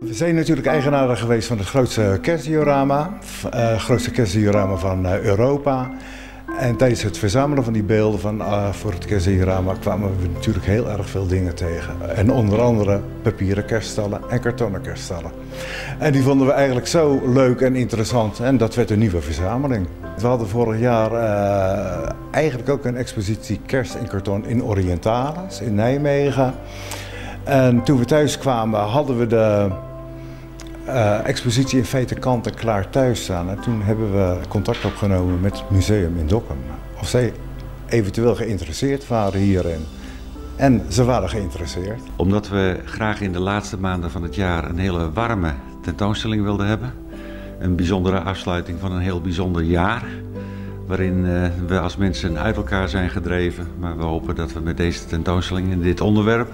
We zijn natuurlijk eigenaar geweest van het grootste kerstdiorama, van Europa. En tijdens het verzamelen van die beelden voor het kerstdiorama kwamen we natuurlijk heel erg veel dingen tegen. En onder andere papieren kerststallen en kartonnen kerststallen. En die vonden we eigenlijk zo leuk en interessant en dat werd een nieuwe verzameling. We hadden vorig jaar eigenlijk ook een expositie kerst in karton in Orientalis in Nijmegen. En toen we thuis kwamen hadden we de expositie in feite kant en klaar thuis staan. En toen hebben we contact opgenomen met het museum in Dokkum. Of zij eventueel geïnteresseerd waren hierin. En ze waren geïnteresseerd. Omdat we graag in de laatste maanden van het jaar een hele warme tentoonstelling wilden hebben. Een bijzondere afsluiting van een heel bijzonder jaar. Waarin we als mensen uit elkaar zijn gedreven. Maar we hopen dat we met deze tentoonstelling en dit onderwerp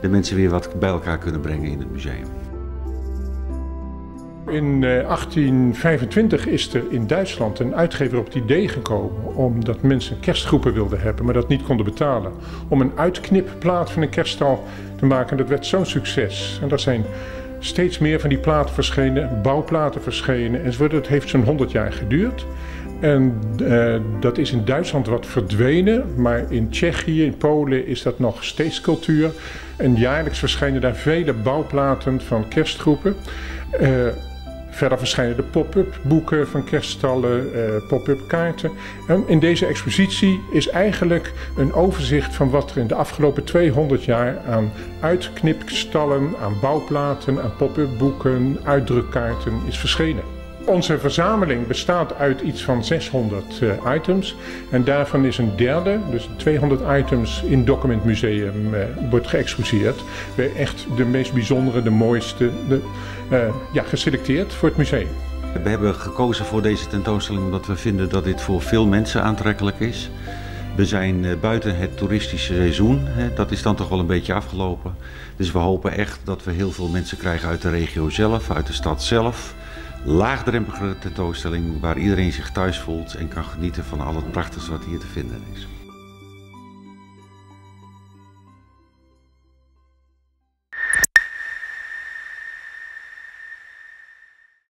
de mensen weer wat bij elkaar kunnen brengen in het museum. In 1825 is er in Duitsland een uitgever op het idee gekomen omdat mensen kerstgroepen wilden hebben, maar dat niet konden betalen. Om een uitknipplaat van een kerststal te maken. Dat werd zo'n succes. En er zijn steeds meer van die platen verschenen, bouwplaten verschenen enzovoort. Het heeft zo'n 100 jaar geduurd. En dat is in Duitsland wat verdwenen, maar in Tsjechië, in Polen is dat nog steeds cultuur. En jaarlijks verschijnen daar vele bouwplaten van kerstgroepen. Verder verschijnen de pop-up boeken van kerststallen, pop-up kaarten. En in deze expositie is eigenlijk een overzicht van wat er in de afgelopen 200 jaar aan uitknipstallen, aan bouwplaten, aan pop-up boeken, uitdrukkaarten is verschenen. Onze verzameling bestaat uit iets van 600 items en daarvan is een derde, dus 200 items in het Documentmuseum wordt geëxposeerd. Waar echt de meest bijzondere, de mooiste, geselecteerd voor het museum. We hebben gekozen voor deze tentoonstelling omdat we vinden dat dit voor veel mensen aantrekkelijk is. We zijn buiten het toeristische seizoen, dat is dan toch wel een beetje afgelopen. Dus we hopen echt dat we heel veel mensen krijgen uit de regio zelf, uit de stad zelf. Laagdrempelige tentoonstelling waar iedereen zich thuis voelt en kan genieten van al het prachtigs wat hier te vinden is.